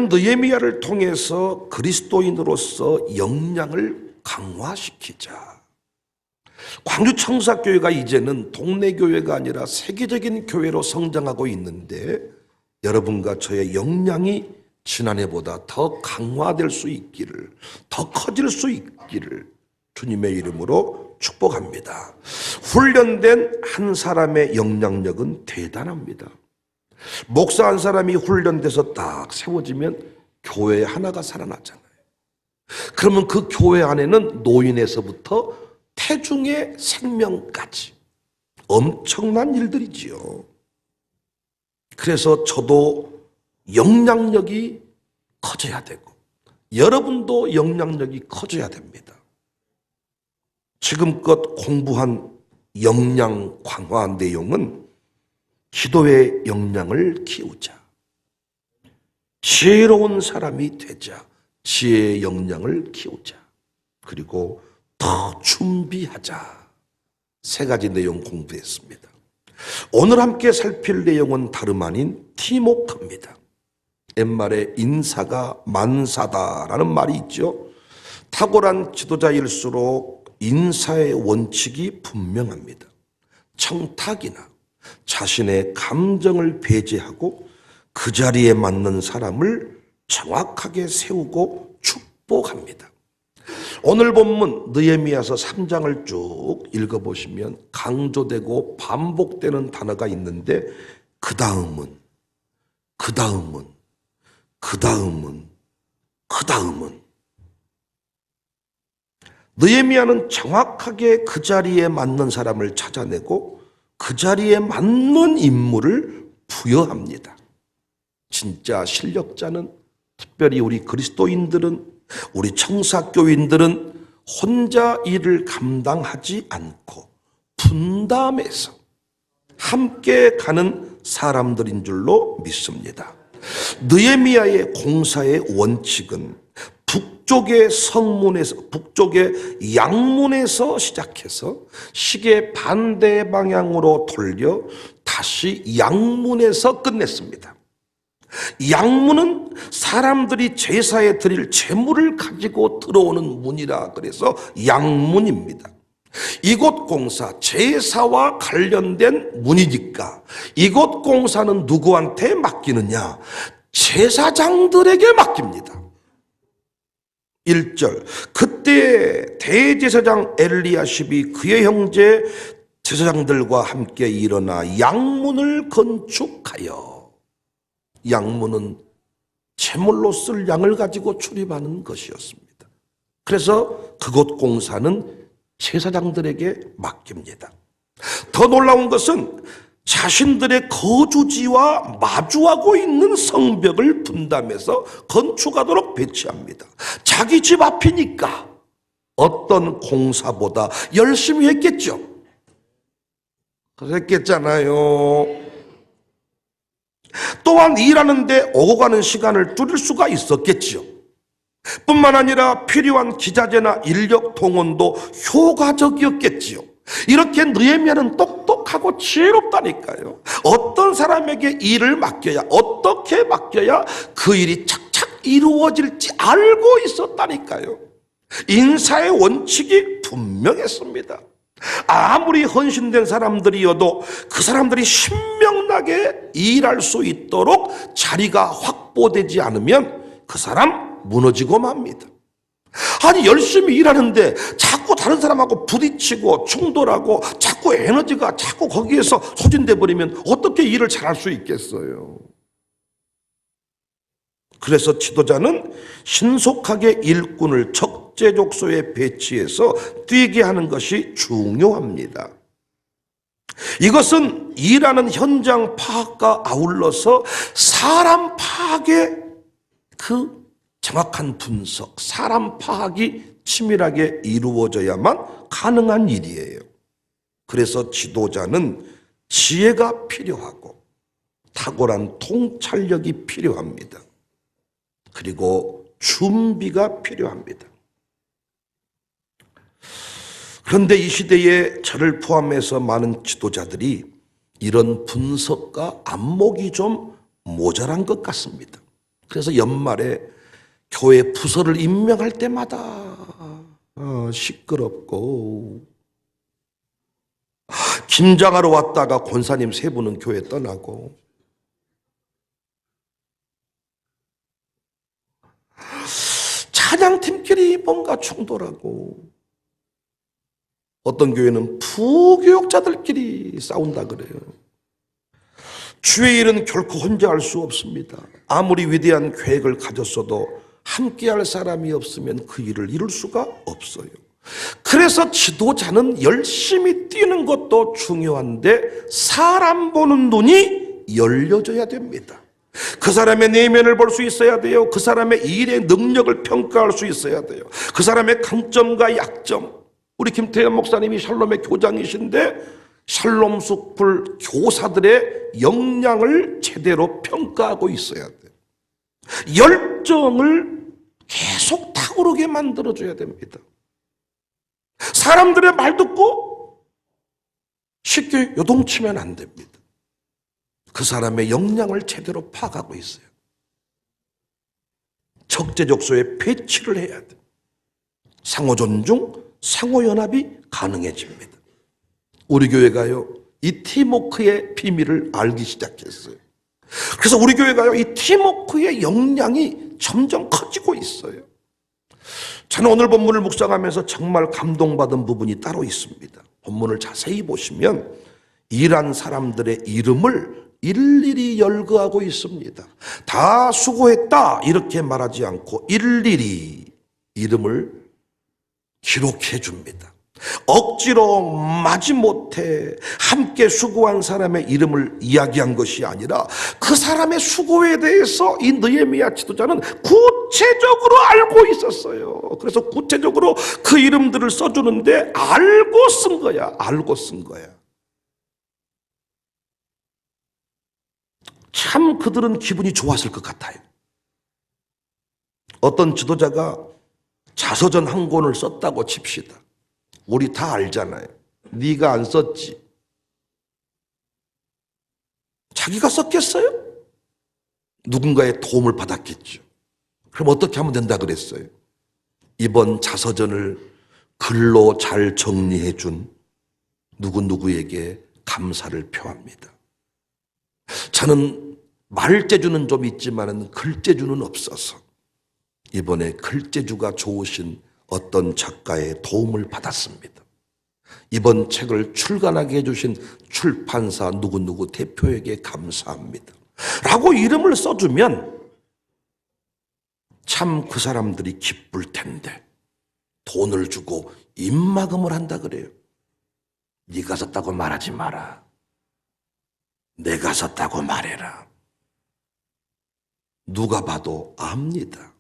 하나님은 느헤미야를 통해서 그리스도인으로서 역량을 강화시키자. 광주 청사교회가 이제는 동네 교회가 아니라 세계적인 교회로 성장하고 있는데 여러분과 저의 역량이 지난해보다 더 강화될 수 있기를, 더 커질 수 있기를 주님의 이름으로 축복합니다. 훈련된 한 사람의 영향력은 대단합니다. 목사 한 사람이 훈련돼서 딱 세워지면 교회 하나가 살아나잖아요. 그러면 그 교회 안에는 노인에서부터 태중의 생명까지 엄청난 일들이지요. 그래서 저도 영향력이 커져야 되고 여러분도 영향력이 커져야 됩니다. 지금껏 공부한 역량 강화 내용은 기도의 역량을 키우자, 지혜로운 사람이 되자, 지혜의 역량을 키우자, 그리고 더 준비하자. 세 가지 내용 공부했습니다. 오늘 함께 살필 내용은 다름 아닌 티모크입니다. 옛말에 인사가 만사다라는 말이 있죠. 탁월한 지도자일수록 인사의 원칙이 분명합니다. 청탁이나 자신의 감정을 배제하고 그 자리에 맞는 사람을 정확하게 세우고 축복합니다. 오늘 본문 느헤미야서 3장을 쭉 읽어보시면 강조되고 반복되는 단어가 있는데 그 다음은 느헤미야는 정확하게 그 자리에 맞는 사람을 찾아내고 그 자리에 맞는 임무를 부여합니다. 진짜 실력자는, 특별히 우리 그리스도인들은, 우리 청사교인들은 혼자 일을 감당하지 않고 분담해서 함께 가는 사람들인 줄로 믿습니다. 느헤미야의 공사의 원칙은 북쪽의 양문에서 시작해서 시계 반대 방향으로 돌려 다시 양문에서 끝냈습니다. 양문은 사람들이 제사에 드릴 제물을 가지고 들어오는 문이라 그래서 양문입니다. 이곳 공사, 제사와 관련된 문이니까 이곳 공사는 누구한테 맡기느냐? 제사장들에게 맡깁니다. 1절, 그때 대제사장 엘리야십이 그의 형제 제사장들과 함께 일어나 양문을 건축하여, 양문은 제물로 쓸 양을 가지고 출입하는 것이었습니다. 그래서 그곳 공사는 제사장들에게 맡깁니다. 더 놀라운 것은 자신들의 거주지와 마주하고 있는 성벽을 분담해서 건축하도록 배치합니다. 자기 집 앞이니까 어떤 공사보다 열심히 했겠죠. 그랬겠잖아요. 또한 일하는데 오고 가는 시간을 줄일 수가 있었겠죠. 뿐만 아니라 필요한 기자재나 인력 동원도 효과적이었겠지요. 이렇게 느헤미야는 똑똑하고 지혜롭다니까요. 어떤 사람에게 일을 맡겨야, 어떻게 맡겨야 그 일이 착착 이루어질지 알고 있었다니까요. 인사의 원칙이 분명했습니다. 아무리 헌신된 사람들이어도 그 사람들이 신명나게 일할 수 있도록 자리가 확보되지 않으면 그 사람 무너지고 맙니다. 아니, 열심히 일하는데 자꾸 다른 사람하고 부딪히고 충돌하고 자꾸 에너지가 자꾸 거기에서 소진돼 버리면 어떻게 일을 잘할 수 있겠어요? 그래서 지도자는 신속하게 일꾼을 적재적소에 배치해서 뛰게 하는 것이 중요합니다. 이것은 일하는 현장 파악과 아울러서 사람 파악의 그 정확한 분석, 사람 파악이 치밀하게 이루어져야만 가능한 일이에요. 그래서 지도자는 지혜가 필요하고 탁월한 통찰력이 필요합니다. 그리고 준비가 필요합니다. 그런데 이 시대에 저를 포함해서 많은 지도자들이 이런 분석과 안목이 좀 모자란 것 같습니다. 그래서 연말에 교회 부서를 임명할 때마다 시끄럽고, 김장하러 왔다가 권사님 세 분은 교회 떠나고, 찬양팀끼리 뭔가 충돌하고, 어떤 교회는 부교육자들끼리 싸운다 그래요. 주의 일은 결코 혼자 할 수 없습니다. 아무리 위대한 계획을 가졌어도 함께할 사람이 없으면 그 일을 이룰 수가 없어요. 그래서 지도자는 열심히 뛰는 것도 중요한데 사람 보는 눈이 열려져야 됩니다. 그 사람의 내면을 볼 수 있어야 돼요. 그 사람의 일의 능력을 평가할 수 있어야 돼요. 그 사람의 강점과 약점. 우리 김태현 목사님이 샬롬의 교장이신데 샬롬 숲을 교사들의 역량을 제대로 평가하고 있어야 돼요. 열정을 계속 타오르게 만들어줘야 됩니다. 사람들의 말 듣고 쉽게 요동치면 안 됩니다. 그 사람의 역량을 제대로 파악하고 있어요. 적재적소에 배치를 해야 돼요. 상호존중, 상호연합이 가능해집니다. 우리 교회가요, 이 팀워크의 비밀을 알기 시작했어요. 그래서 우리 교회가요, 이 팀워크의 역량이 점점 커지고 있어요. 저는 오늘 본문을 묵상하면서 정말 감동받은 부분이 따로 있습니다. 본문을 자세히 보시면 일한 사람들의 이름을 일일이 열거하고 있습니다. 다 수고했다 이렇게 말하지 않고 일일이 이름을 기록해 줍니다. 억지로 마지못해 함께 수고한 사람의 이름을 이야기한 것이 아니라 그 사람의 수고에 대해서 이 느헤미야 지도자는 구체적으로 알고 있었어요. 그래서 구체적으로 그 이름들을 써주는데 알고 쓴 거야. 알고 쓴 거야. 참 그들은 기분이 좋았을 것 같아요. 어떤 지도자가 자서전 한 권을 썼다고 칩시다. 우리 다 알잖아요. 네가 안 썼지. 자기가 썼겠어요? 누군가의 도움을 받았겠죠. 그럼 어떻게 하면 된다 그랬어요? 이번 자서전을 글로 잘 정리해 준 누구누구에게 감사를 표합니다. 저는 말재주는 좀 있지만 글재주는 없어서 이번에 글재주가 좋으신 어떤 작가의 도움을 받았습니다. 이번 책을 출간하게 해주신 출판사 누구누구 대표에게 감사합니다. 라고 이름을 써주면 참 그 사람들이 기쁠 텐데 돈을 주고 입막음을 한다 그래요. 네가 썼다고 말하지 마라. 내가 썼다고 말해라. 누가 봐도 압니다.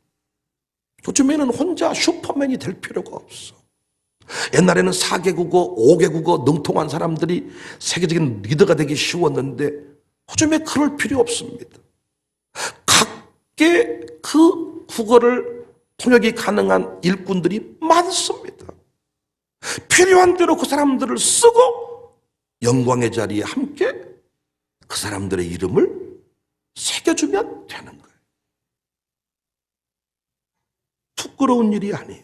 요즘에는 혼자 슈퍼맨이 될 필요가 없어. 옛날에는 4개 국어, 5개 국어 능통한 사람들이 세계적인 리더가 되기 쉬웠는데 요즘에 그럴 필요 없습니다. 각계 그 국어를 통역이 가능한 일꾼들이 많습니다. 필요한 대로 그 사람들을 쓰고 영광의 자리에 함께 그 사람들의 이름을 새겨주면 되는 거예요. 부끄러운 일이 아니에요.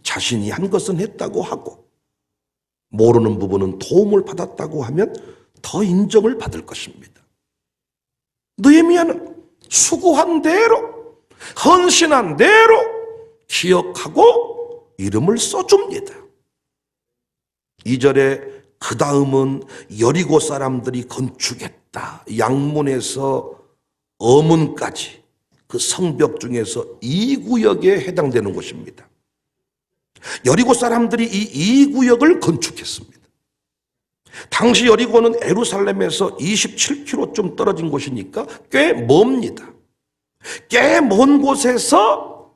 자신이 한 것은 했다고 하고 모르는 부분은 도움을 받았다고 하면 더 인정을 받을 것입니다. 느헤미야는 수고한 대로 헌신한 대로 기억하고 이름을 써줍니다. 2절에 그 다음은 여리고 사람들이 건축했다. 양문에서 어문까지 그 성벽 중에서 2구역에 해당되는 곳입니다. 여리고 사람들이 이 2구역을 건축했습니다. 당시 여리고는 예루살렘에서 27km쯤 떨어진 곳이니까 꽤 멉니다. 꽤 먼 곳에서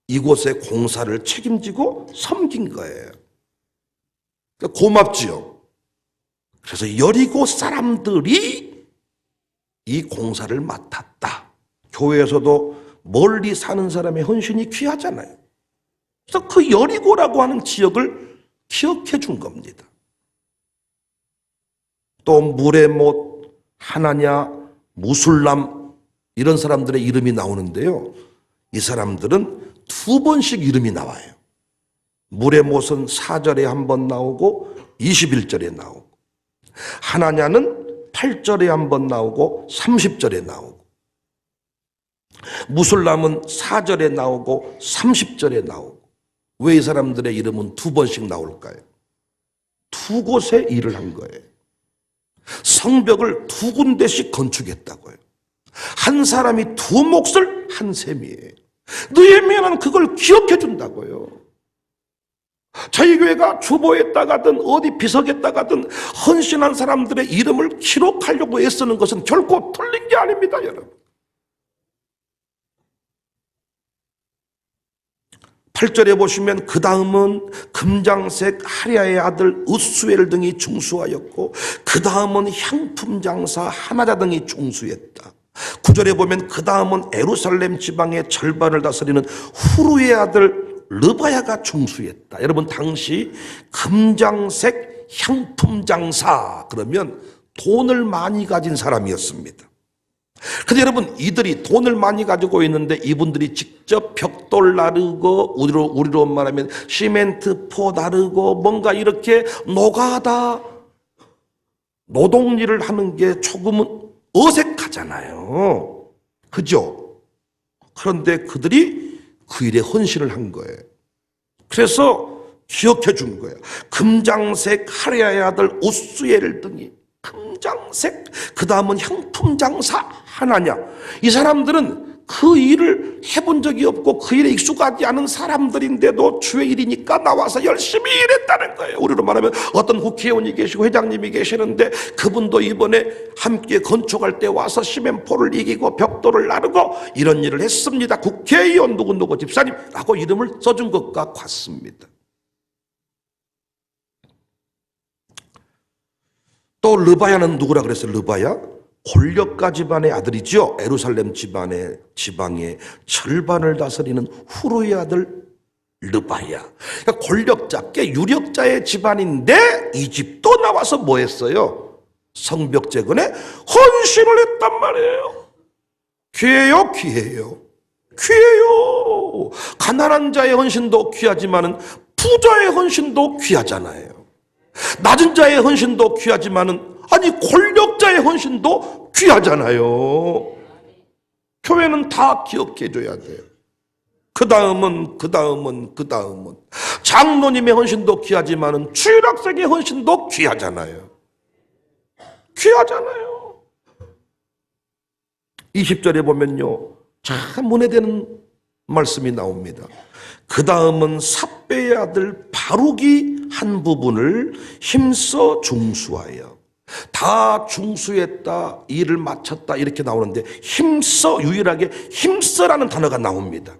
이곳의 공사를 책임지고 섬긴 거예요. 그러니까 고맙지요. 그래서 여리고 사람들이 이 공사를 맡았다. 교회에서도 멀리 사는 사람의 헌신이 귀하잖아요. 그래서 그 여리고라고 하는 지역을 기억해 준 겁니다. 또 무레못, 하나냐, 무술람 이런 사람들의 이름이 나오는데요. 이 사람들은 두 번씩 이름이 나와요. 물의 못은 4절에 한 번 나오고 21절에 나오고, 하나냐는 8절에 한 번 나오고 30절에 나오고, 무술람은 4절에 나오고 30절에 나오고. 왜 이 사람들의 이름은 두 번씩 나올까요? 두 곳에 일을 한 거예요. 성벽을 두 군데씩 건축했다고요. 한 사람이 두 몫을 한 셈이에요. 느헤미야는 그걸 기억해 준다고요. 저희 교회가 주보에다가든 어디 비석에다가든 헌신한 사람들의 이름을 기록하려고 애쓰는 것은 결코 틀린 게 아닙니다, 여러분. 8절에 보시면 그 다음은 금장색 하랴의 아들 으수엘 등이 중수하였고, 그 다음은 향품 장사 하나자 등이 중수했다. 9절에 보면 그 다음은 예루살렘 지방의 절반을 다스리는 후루의 아들 르바야가 중수했다. 여러분, 당시 금장색 향품 장사 그러면 돈을 많이 가진 사람이었습니다. 근데 여러분, 이들이 돈을 많이 가지고 있는데 이분들이 직접 벽돌 나르고, 우리로 말하면 시멘트 포 나르고, 뭔가 이렇게 노가다 노동일을 하는 게 조금은 어색하잖아요. 그죠? 그런데 그들이 그 일에 헌신을 한 거예요. 그래서 기억해 준 거예요. 금장색 하랴의 아들 우스엘 등이 금장색, 그 다음은 향품 장사 하나냐. 이 사람들은 그 일을 해본 적이 없고 그 일에 익숙하지 않은 사람들인데도 주의 일이니까 나와서 열심히 일했다는 거예요. 우리로 말하면 어떤 국회의원이 계시고 회장님이 계시는데 그분도 이번에 함께 건축할 때 와서 시멘포를 이기고 벽돌을 나르고 이런 일을 했습니다. 국회의원 누구누구 집사님라고 이름을 써준 것과 같습니다. 또 르바야는 누구라 그랬어요? 르바야? 권력가 집안의 아들이죠. 예루살렘 지방의 절반을 다스리는 후루의 아들 르바야. 그러니까 권력자께 유력자의 집안인데 이 집도 나와서 뭐 했어요? 성벽 재건에 헌신을 했단 말이에요. 귀해요, 귀해요, 귀해요. 가난한 자의 헌신도 귀하지만은 부자의 헌신도 귀하잖아요. 낮은 자의 헌신도 귀하지만은 아니 권력자의 헌신도 귀하잖아요. 교회는 다 기억해 줘야 돼요. 그 다음은 장로님의 헌신도 귀하지만은 주일학생의 헌신도 귀하잖아요. 귀하잖아요. 20절에 보면요, 참 은혜되는 말씀이 나옵니다. 그 다음은 삽배의 아들 바룩이 한 부분을 힘써 중수하여. 다 중수했다, 일을 마쳤다 이렇게 나오는데 힘써, 유일하게 힘써라는 단어가 나옵니다.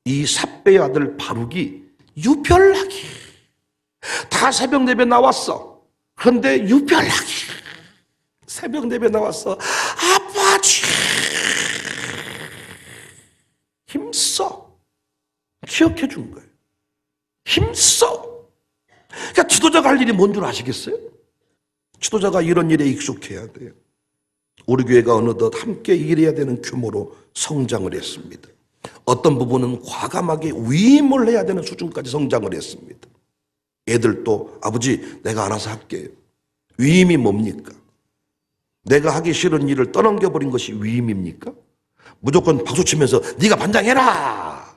이 삽배의 아들 바룩이 유별나게 다 새벽 예배 나왔어. 그런데 유별나게 새벽 예배 나왔어. 아버지 힘써. 기억해 준 거예요. 힘써. 그러니까 지도자가 할 일이 뭔 줄 아시겠어요? 지도자가 이런 일에 익숙해야 돼요. 우리 교회가 어느덧 함께 일해야 되는 규모로 성장을 했습니다. 어떤 부분은 과감하게 위임을 해야 되는 수준까지 성장을 했습니다. 애들도 아버지 내가 알아서 할게요. 위임이 뭡니까? 내가 하기 싫은 일을 떠넘겨버린 것이 위임입니까? 무조건 박수치면서 네가 반장해라.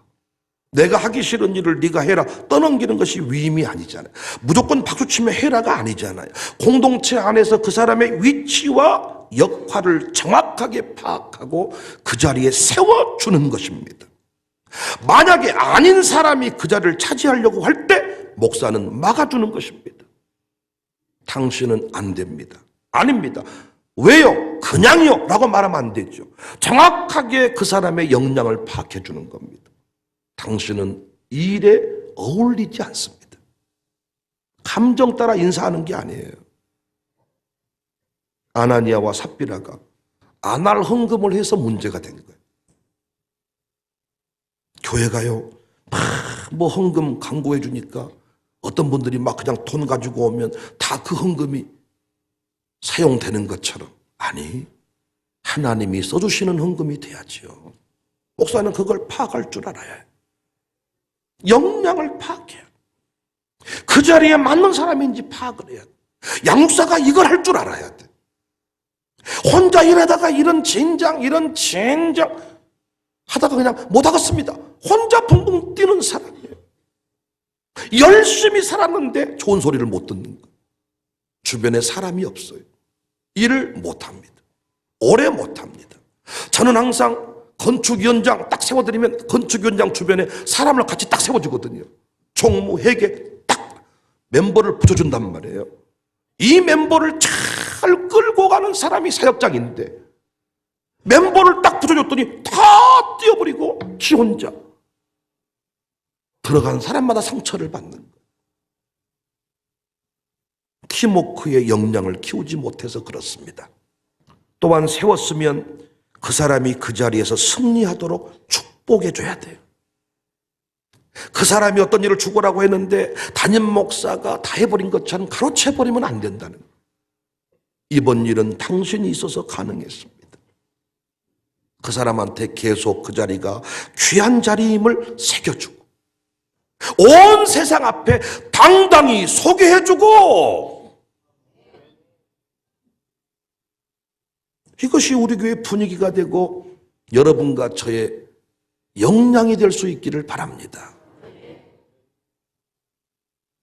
내가 하기 싫은 일을 네가 해라 떠넘기는 것이 위임이 아니잖아요. 무조건 박수치며 해라가 아니잖아요. 공동체 안에서 그 사람의 위치와 역할을 정확하게 파악하고 그 자리에 세워주는 것입니다. 만약에 아닌 사람이 그 자리를 차지하려고 할 때 목사는 막아주는 것입니다. 당신은 안 됩니다. 아닙니다. 왜요? 그냥요? 라고 말하면 안 되죠. 정확하게 그 사람의 역량을 파악해 주는 겁니다. 당신은 이 일에 어울리지 않습니다. 감정 따라 인사하는 게 아니에요. 아나니아와 삽비라가 안 할 헌금을 해서 문제가 된 거예요. 교회가요, 막 뭐 헌금 강구해 주니까 어떤 분들이 막 그냥 돈 가지고 오면 다 그 헌금이 사용되는 것처럼. 아니, 하나님이 써주시는 헌금이 돼야지요. 목사는 그걸 파악할 줄 알아야 해요. 역량을 파악해요. 그 자리에 맞는 사람인지 파악을 해야 돼. 양육사가 이걸 할 줄 알아야 돼. 혼자 일하다가 이런 젠장 하다가 그냥 못하겠습니다. 혼자 붕붕 뛰는 사람이에요. 열심히 살았는데 좋은 소리를 못 듣는 거예요. 주변에 사람이 없어요. 일을 못합니다. 오래 못합니다. 저는 항상 건축위원장 딱 세워드리면 건축위원장 주변에 사람을 같이 딱 세워주거든요. 총무, 회계 딱 멤버를 붙여준단 말이에요. 이 멤버를 잘 끌고 가는 사람이 사역장인데 멤버를 딱 붙여줬더니 다 뛰어버리고 지 혼자 들어간 사람마다 상처를 받는 거예요. 팀워크의 역량을 키우지 못해서 그렇습니다. 또한 세웠으면 그 사람이 그 자리에서 승리하도록 축복해줘야 돼요. 그 사람이 어떤 일을 죽으라고 했는데 담임 목사가 다 해버린 것처럼 가로채버리면 안 된다는 거예요. 이번 일은 당신이 있어서 가능했습니다. 그 사람한테 계속 그 자리가 귀한 자리임을 새겨주고 온 세상 앞에 당당히 소개해주고, 이것이 우리 교회 분위기가 되고 여러분과 저의 역량이 될 수 있기를 바랍니다.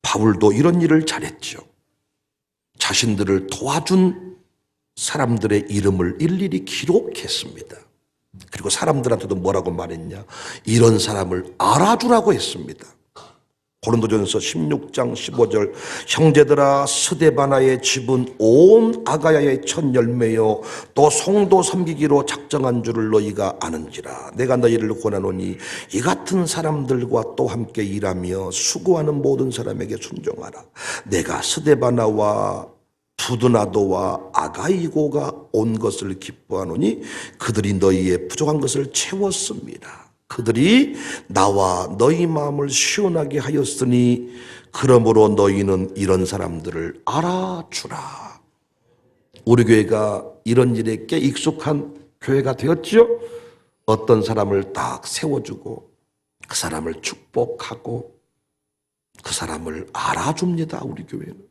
바울도 이런 일을 잘했죠. 자신들을 도와준 사람들의 이름을 일일이 기록했습니다. 그리고 사람들한테도 뭐라고 말했냐? 이런 사람을 알아주라고 했습니다. 고린도전서 16장 15절, 형제들아 스데바나의 집은 온 아가야의 첫 열매요 또 성도 섬기기로 작정한 줄을 너희가 아는지라. 내가 너희를 권하노니 이 같은 사람들과 또 함께 일하며 수고하는 모든 사람에게 순종하라. 내가 스데바나와 부드나도와 아가이고가 온 것을 기뻐하노니 그들이 너희의 부족한 것을 채웠습니다. 그들이 나와 너희 마음을 시원하게 하였으니 그러므로 너희는 이런 사람들을 알아주라. 우리 교회가 이런 일에 꽤 익숙한 교회가 되었죠. 어떤 사람을 딱 세워주고 그 사람을 축복하고 그 사람을 알아줍니다. 우리 교회는.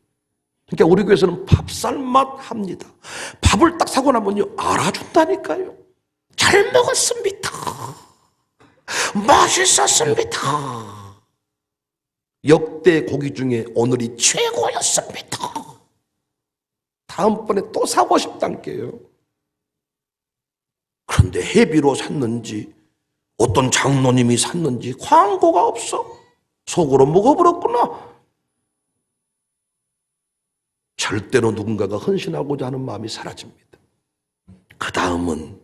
그러니까 우리 교회에서는 밥살맛 합니다. 밥을 딱 사고 나면요 알아준다니까요. 잘 먹었습니다. 맛있었습니다. 역대 고기 중에 오늘이 최고였습니다. 다음번에 또 사고 싶단께요. 그런데 회비로 샀는지 어떤 장로님이 샀는지 광고가 없어. 속으로 먹어버렸구나. 절대로 누군가가 헌신하고자 하는 마음이 사라집니다. 그 다음은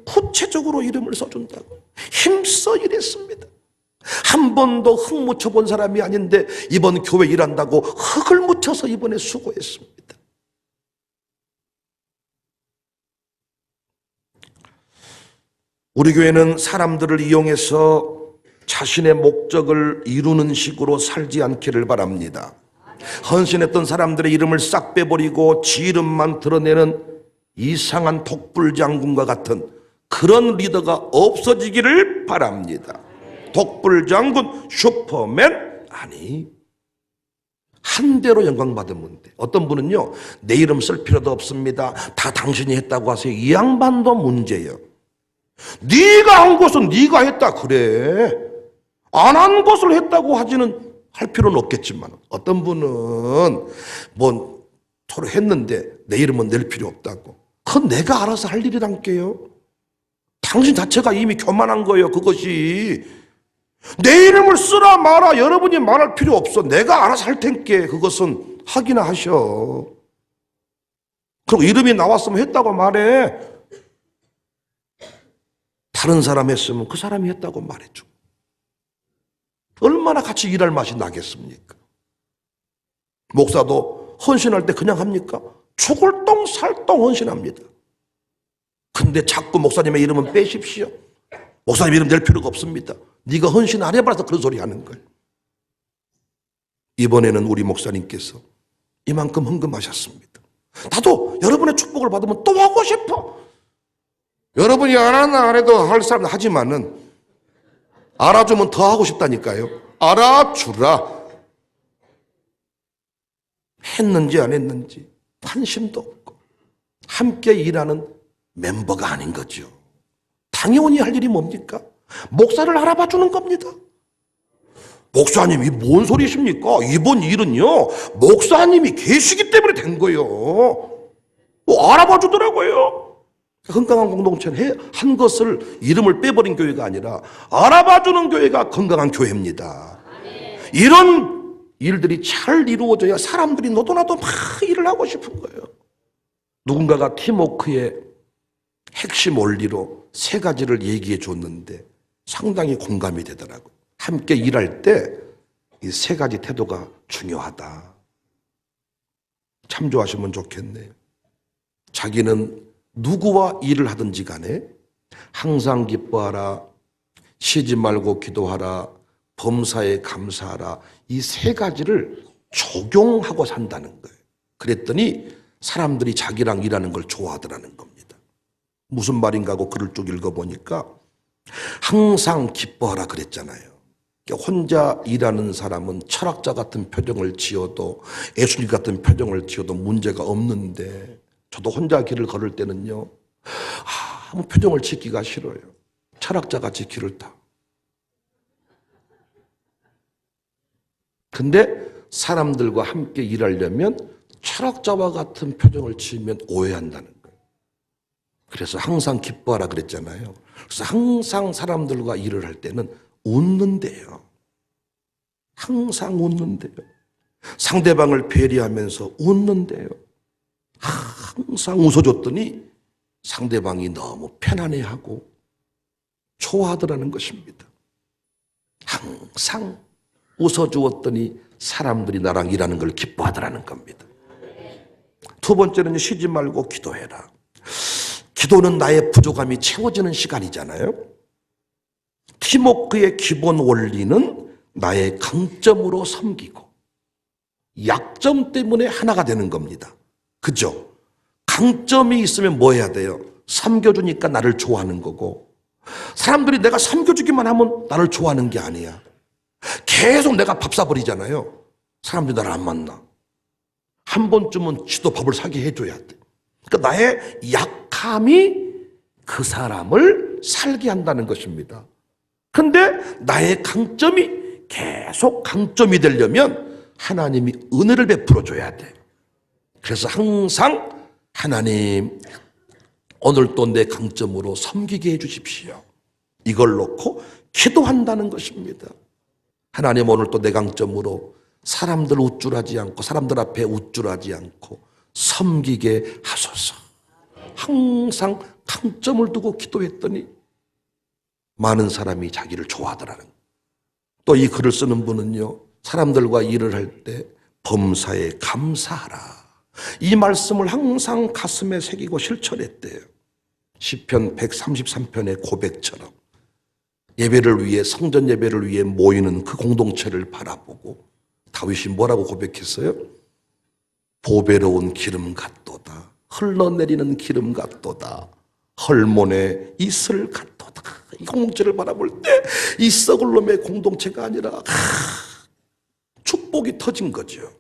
구체적으로 이름을 써준다고 힘써 일했습니다. 한 번도 흙 묻혀본 사람이 아닌데 이번 교회 일한다고 흙을 묻혀서 이번에 수고했습니다. 우리 교회는 사람들을 이용해서 자신의 목적을 이루는 식으로 살지 않기를 바랍니다. 헌신했던 사람들의 이름을 싹 빼버리고 지 이름만 드러내는 이상한 독불장군과 같은 그런 리더가 없어지기를 바랍니다. 독불장군, 슈퍼맨 아니, 한 대로 영광 받으면 돼. 어떤 분은요 내 이름 쓸 필요도 없습니다. 다 당신이 했다고 하세요. 이 양반도 문제예요. 네가 한 것은 네가 했다 그래. 안 한 것을 했다고 하지는 할 필요는 없겠지만 어떤 분은 뭐 서로 했는데 내 이름은 낼 필요 없다고. 그건 내가 알아서 할 일이란게요. 당신 자체가 이미 교만한 거예요. 그것이 내 이름을 쓰라 마라 여러분이 말할 필요 없어. 내가 알아서 할 텐께 그것은 하기나 하셔. 그리고 이름이 나왔으면 했다고 말해. 다른 사람 했으면 그 사람이 했다고 말해줘. 얼마나 같이 일할 맛이 나겠습니까? 목사도 헌신할 때 그냥 합니까? 죽을 똥 살 똥 헌신합니다. 근데 자꾸 목사님의 이름은 빼십시오. 목사님 이름 낼 필요가 없습니다. 네가 헌신 안 해봐서 그런 소리 하는 거예요. 이번에는 우리 목사님께서 이만큼 헌금하셨습니다. 나도 여러분의 축복을 받으면 또 하고 싶어. 여러분이 안 하나 안 해도 할 사람은 하지만은 알아주면 더 하고 싶다니까요. 알아주라. 했는지 안 했는지 관심도 없고 함께 일하는 멤버가 아닌 거죠. 당연히 할 일이 뭡니까? 목사를 알아봐 주는 겁니다. 목사님이 뭔 소리십니까? 이번 일은요, 목사님이 계시기 때문에 된 거예요. 알아봐 주더라고요. 건강한 공동체는 한 것을 이름을 빼버린 교회가 아니라 알아봐 주는 교회가 건강한 교회입니다. 이런 일들이 잘 이루어져야 사람들이 너도 나도 막 일을 하고 싶은 거예요. 누군가가 팀워크의 핵심 원리로 3가지를 얘기해 줬는데 상당히 공감이 되더라고요. 함께 일할 때 이 3가지 태도가 중요하다. 참조하시면 좋겠네요. 자기는 누구와 일을 하든지 간에 항상 기뻐하라, 쉬지 말고 기도하라, 범사에 감사하라, 이 3가지를 적용하고 산다는 거예요. 그랬더니 사람들이 자기랑 일하는 걸 좋아하더라는 겁니다. 무슨 말인가 하고 글을 쭉 읽어보니까 항상 기뻐하라 그랬잖아요. 혼자 일하는 사람은 철학자 같은 표정을 지어도 예수님 같은 표정을 지어도 문제가 없는데 저도 혼자 길을 걸을 때는요, 아무 표정을 짓기가 싫어요. 철학자같이 길을 타. 근데 사람들과 함께 일하려면 철학자와 같은 표정을 지으면 오해한다는 거예요. 그래서 항상 기뻐하라 그랬잖아요. 그래서 항상 사람들과 일을 할 때는 웃는데요. 항상 웃는데요. 상대방을 배려하면서 웃는데요. 항상 웃어줬더니 상대방이 너무 편안해하고 좋아하더라는 것입니다. 항상 웃어주었더니 사람들이 나랑 일하는 걸 기뻐하더라는 겁니다. 2번째는 쉬지 말고 기도해라. 기도는 나의 부족함이 채워지는 시간이잖아요. 팀워크의 기본 원리는 나의 강점으로 섬기고 약점 때문에 하나가 되는 겁니다. 그죠? 강점이 있으면 뭐 해야 돼요? 섬겨주니까 나를 좋아하는 거고, 사람들이 내가 섬겨주기만 하면 나를 좋아하는 게 아니야. 계속 내가 밥 사버리잖아요. 사람들이 나를 안 만나. 한 번쯤은 지도 밥을 사게 해줘야 돼. 그러니까 나의 약함이 그 사람을 살게 한다는 것입니다. 근데 나의 강점이 계속 강점이 되려면 하나님이 은혜를 베풀어 줘야 돼. 그래서 항상 하나님, 오늘 또 내 강점으로 섬기게 해주십시오. 이걸 놓고 기도한다는 것입니다. 하나님, 오늘 또 내 강점으로 사람들 우쭐하지 않고 사람들 앞에 우쭐하지 않고 섬기게 하소서. 항상 강점을 두고 기도했더니 많은 사람이 자기를 좋아하더라는 거예요. 또 이 글을 쓰는 분은요, 사람들과 일을 할 때 범사에 감사하라, 이 말씀을 항상 가슴에 새기고 실천했대요. 시편 133편의 고백처럼 예배를 위해, 성전 예배를 위해 모이는 그 공동체를 바라보고 다윗이 뭐라고 고백했어요? 보배로운 기름 같도다, 흘러내리는 기름 같도다, 헐몬의 이슬 같도다. 이 공동체를 바라볼 때 이 썩을 놈의 공동체가 아니라 축복이 터진 거죠.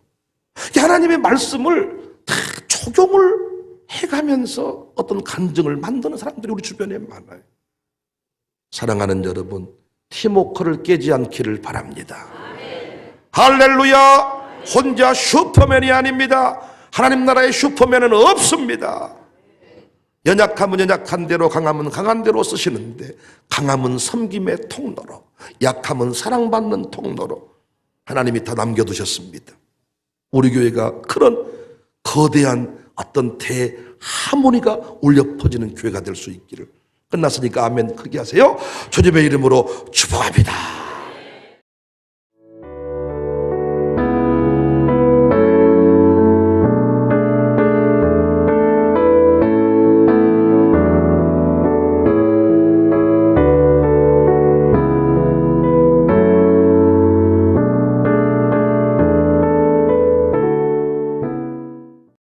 하나님의 말씀을 다 적용을 해가면서 어떤 간증을 만드는 사람들이 우리 주변에 많아요. 사랑하는 여러분, 팀워크를 깨지 않기를 바랍니다. 할렐루야. 혼자 슈퍼맨이 아닙니다. 하나님 나라의 슈퍼맨은 없습니다. 연약하면 연약한 대로, 강하면 강한 대로 쓰시는데, 강함은 섬김의 통로로, 약함은 사랑받는 통로로 하나님이 다 남겨두셨습니다. 우리 교회가 그런 거대한 어떤 대하모니가 울려 퍼지는 교회가 될 수 있기를. 끝났으니까 아멘 크게 하세요. 주님의 이름으로 축복합니다.